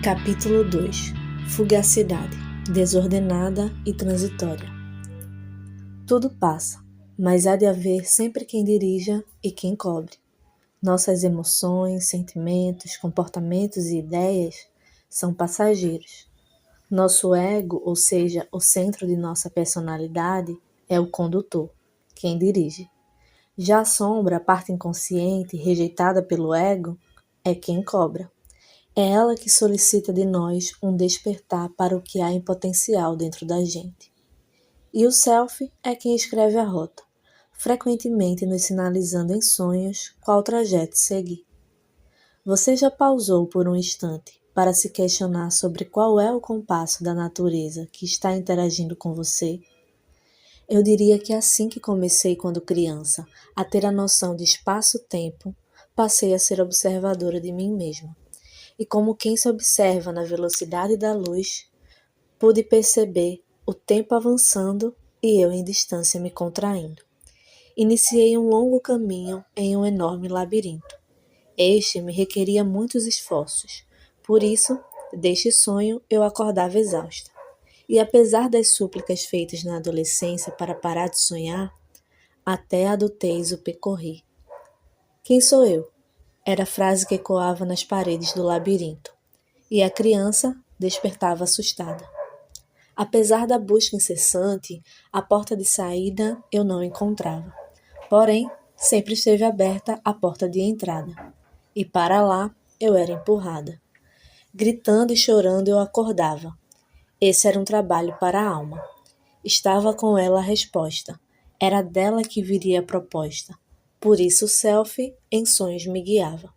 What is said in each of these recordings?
Capítulo 2. Fugacidade, desordenada e transitória. Tudo passa, mas há de haver sempre quem dirija e quem cobre. Nossas emoções, sentimentos, comportamentos e ideias são passageiros. Nosso ego, ou seja, o centro de nossa personalidade, é o condutor, quem dirige. Já a sombra, a parte inconsciente, rejeitada pelo ego, é quem cobra. É ela que solicita de nós um despertar para o que há em potencial dentro da gente. E o self é quem escreve a rota, frequentemente nos sinalizando em sonhos qual trajeto seguir. Você já pausou por um instante para se questionar sobre qual é o compasso da natureza que está interagindo com você? Eu diria que assim que comecei quando criança a ter a noção de espaço-tempo, passei a ser observadora de mim mesma. E como quem se observa na velocidade da luz, pude perceber o tempo avançando e eu em distância me contraindo. Iniciei um longo caminho em um enorme labirinto. Este me requeria muitos esforços. Por isso, deste sonho eu acordava exausta. E apesar das súplicas feitas na adolescência para parar de sonhar, até a adultez o percorri. Quem sou eu? Era a frase que ecoava nas paredes do labirinto. E a criança despertava assustada. Apesar da busca incessante, a porta de saída eu não encontrava. Porém, sempre esteve aberta a porta de entrada. E para lá eu era empurrada. Gritando e chorando eu acordava. Esse era um trabalho para a alma. Estava com ela a resposta. Era dela que viria a proposta. Por isso o self em sonhos me guiava.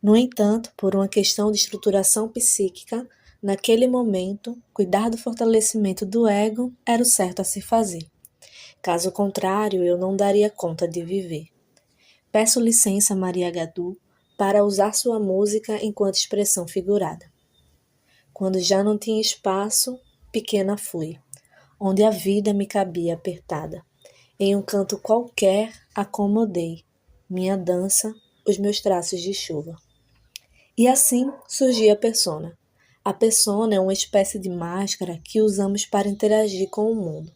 No entanto, por uma questão de estruturação psíquica, naquele momento, cuidar do fortalecimento do ego era o certo a se fazer. Caso contrário, eu não daria conta de viver. Peço licença, Maria Gadu, para usar sua música enquanto expressão figurada. Quando já não tinha espaço, pequena fui, onde a vida me cabia apertada. Em um canto qualquer, acomodei minha dança, os meus traços de chuva. E assim surgia a persona. A persona é uma espécie de máscara que usamos para interagir com o mundo.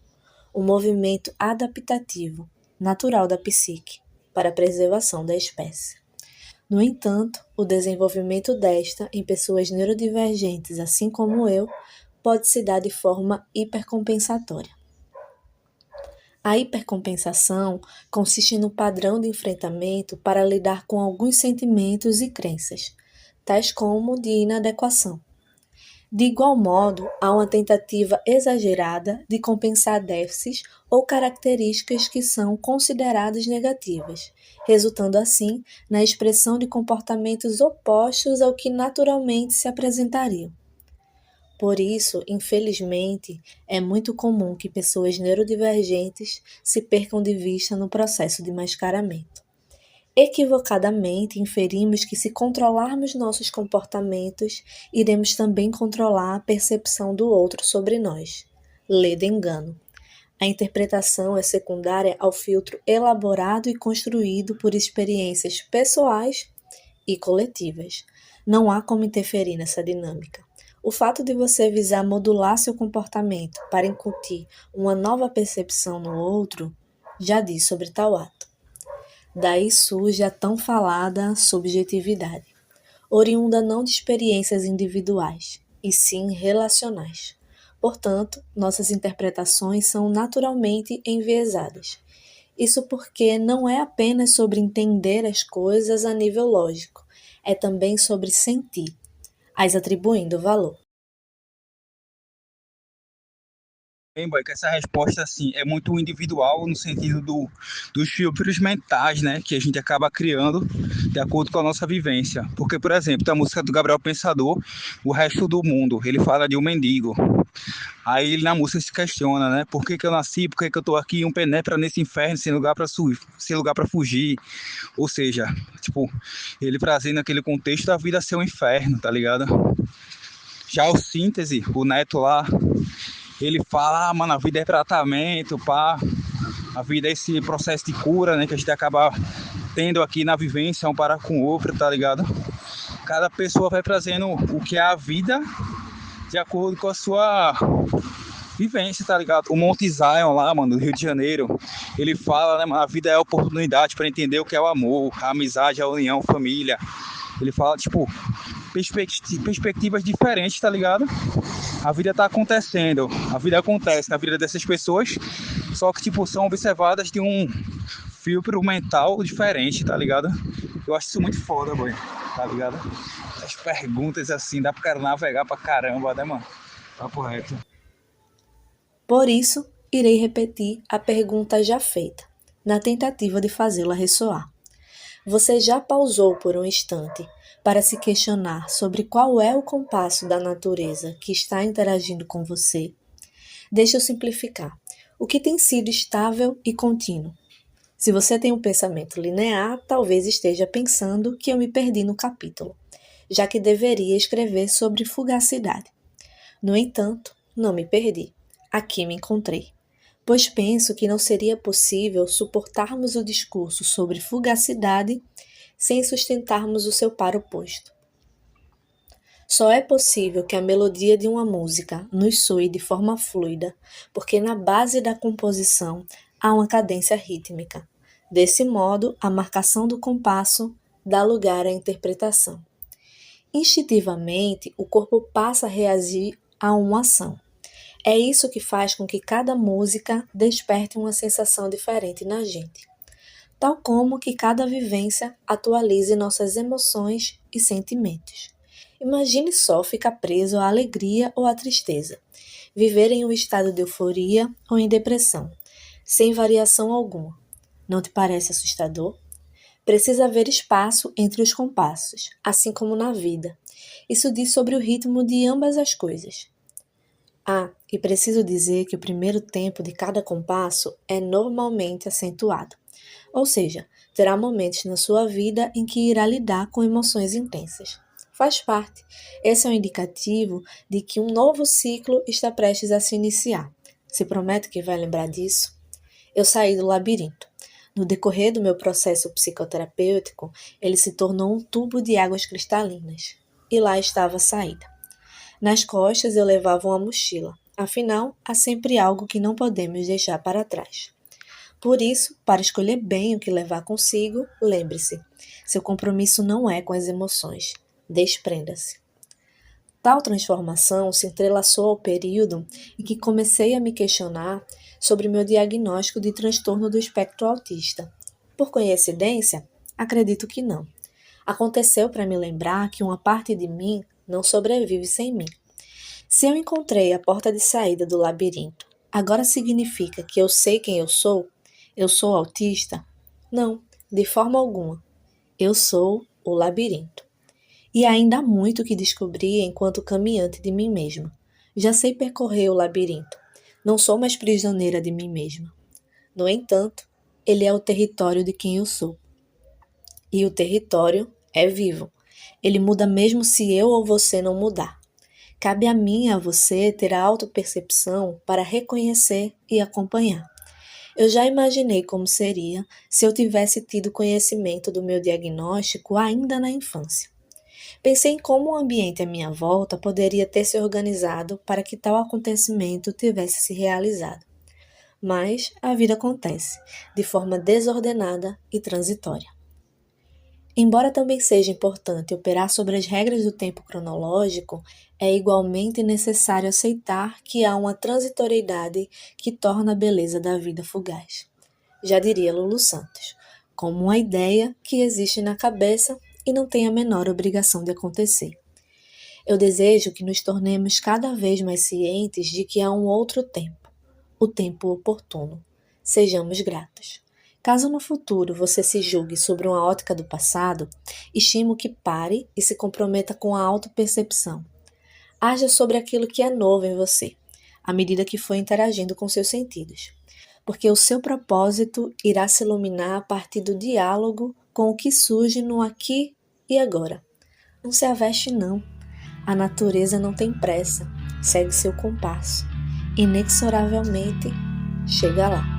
Um movimento adaptativo, natural da psique, para a preservação da espécie. No entanto, o desenvolvimento desta em pessoas neurodivergentes, assim como eu, pode se dar de forma hipercompensatória. A hipercompensação consiste no padrão de enfrentamento para lidar com alguns sentimentos e crenças, tais como de inadequação. De igual modo, há uma tentativa exagerada de compensar déficits ou características que são consideradas negativas, resultando assim na expressão de comportamentos opostos ao que naturalmente se apresentariam. Por isso, infelizmente, é muito comum que pessoas neurodivergentes se percam de vista no processo de mascaramento. Equivocadamente, inferimos que se controlarmos nossos comportamentos, iremos também controlar a percepção do outro sobre nós. Lê de engano. A interpretação é secundária ao filtro elaborado e construído por experiências pessoais e coletivas. Não há como interferir nessa dinâmica. O fato de você visar modular seu comportamento para incutir uma nova percepção no outro já diz sobre tal ato. Daí surge a tão falada subjetividade, oriunda não de experiências individuais, e sim relacionais. Portanto, nossas interpretações são naturalmente enviesadas. Isso porque não é apenas sobre entender as coisas a nível lógico, é também sobre sentir, as atribuindo valor. Bem, boy, que essa resposta assim é muito individual no sentido dos filtros mentais, né, que a gente acaba criando de acordo com a nossa vivência. Porque, por exemplo, tem a música do Gabriel Pensador, O Resto do Mundo, ele fala de um mendigo. Aí ele na música se questiona, né, por que que eu nasci, por que que eu tô aqui, um penetra nesse inferno sem lugar para sem lugar para fugir. Ou seja, tipo, ele trazendo aquele contexto da vida ser um inferno, tá ligado? Já o Síntese, o Neto lá, ele fala, mano, a vida é tratamento, pá. A vida é esse processo de cura, né? Que a gente acaba tendo aqui na vivência, um para com o outro, tá ligado? cada pessoa vai trazendo o que é a vida de acordo com a sua vivência, tá ligado? O Monte Zion lá, mano, do Rio de Janeiro, ele fala, né, mano, a vida é a oportunidade para entender o que é o amor, a amizade, a união, a família. Ele fala, tipo, perspectivas diferentes, tá ligado? A vida tá acontecendo, a vida acontece na vida dessas pessoas, só que, tipo, são observadas de um filtro mental diferente, tá ligado? Eu acho isso muito foda, boy, tá ligado? As perguntas assim, dá pro cara navegar pra caramba, né, mano? Papo reto. Por isso, irei repetir a pergunta já feita, na tentativa de fazê-la ressoar. Você já pausou por um instante para se questionar sobre qual é o compasso da natureza que está interagindo com você? Deixa eu simplificar. O que tem sido estável e contínuo? Se você tem um pensamento linear, talvez esteja pensando que eu me perdi no capítulo, já que deveria escrever sobre fugacidade. No entanto, não me perdi. Aqui me encontrei, pois penso que não seria possível suportarmos o discurso sobre fugacidade sem sustentarmos o seu par oposto. Só é possível que a melodia de uma música nos soe de forma fluida, porque na base da composição há uma cadência rítmica. Desse modo, a marcação do compasso dá lugar à interpretação. Instintivamente, o corpo passa a reagir a uma ação. É isso que faz com que cada música desperte uma sensação diferente na gente, tal como que cada vivência atualize nossas emoções e sentimentos. Imagine só ficar preso à alegria ou à tristeza, viver em um estado de euforia ou em depressão, sem variação alguma. Não te parece assustador? Precisa haver espaço entre os compassos, assim como na vida. Isso diz sobre o ritmo de ambas as coisas. E preciso dizer que o primeiro tempo de cada compasso é normalmente acentuado, ou seja, terá momentos na sua vida em que irá lidar com emoções intensas. Faz parte. Esse é um indicativo de que um novo ciclo está prestes a se iniciar. Se promete que vai lembrar disso? Eu saí do labirinto. No decorrer do meu processo psicoterapêutico, ele se tornou um tubo de águas cristalinas. E lá estava a saída. Nas costas eu levava uma mochila. Afinal, há sempre algo que não podemos deixar para trás. Por isso, para escolher bem o que levar consigo, lembre-se, seu compromisso não é com as emoções. Desprenda-se. Tal transformação se entrelaçou ao período em que comecei a me questionar sobre meu diagnóstico de transtorno do espectro autista. Por coincidência? Acredito que não. Aconteceu para me lembrar que uma parte de mim não sobrevive sem mim. Se eu encontrei a porta de saída do labirinto, agora significa que eu sei quem eu sou? Eu sou autista? Não, de forma alguma. Eu sou o labirinto. E ainda há muito que descobrir enquanto caminhante de mim mesma. Já sei percorrer o labirinto. Não sou mais prisioneira de mim mesma. No entanto, ele é o território de quem eu sou. E o território é vivo. Ele muda mesmo se eu ou você não mudar. Cabe a mim e a você ter a autopercepção para reconhecer e acompanhar. Eu já imaginei como seria se eu tivesse tido conhecimento do meu diagnóstico ainda na infância. Pensei em como o ambiente à minha volta poderia ter se organizado para que tal acontecimento tivesse se realizado. Mas a vida acontece, de forma desordenada e transitória. Embora também seja importante operar sobre as regras do tempo cronológico, é igualmente necessário aceitar que há uma transitoriedade que torna a beleza da vida fugaz. Já diria Lulu Santos, como uma ideia que existe na cabeça e não tem a menor obrigação de acontecer. Eu desejo que nos tornemos cada vez mais cientes de que há um outro tempo, o tempo oportuno. Sejamos gratos. Caso no futuro você se julgue sobre uma ótica do passado, estimo que pare e se comprometa com a autopercepção. Haja sobre aquilo que é novo em você, à medida que for interagindo com seus sentidos, porque o seu propósito irá se iluminar a partir do diálogo com o que surge no aqui e agora. Não se aveste não. A natureza não tem pressa, segue seu compasso. Inexoravelmente chega lá.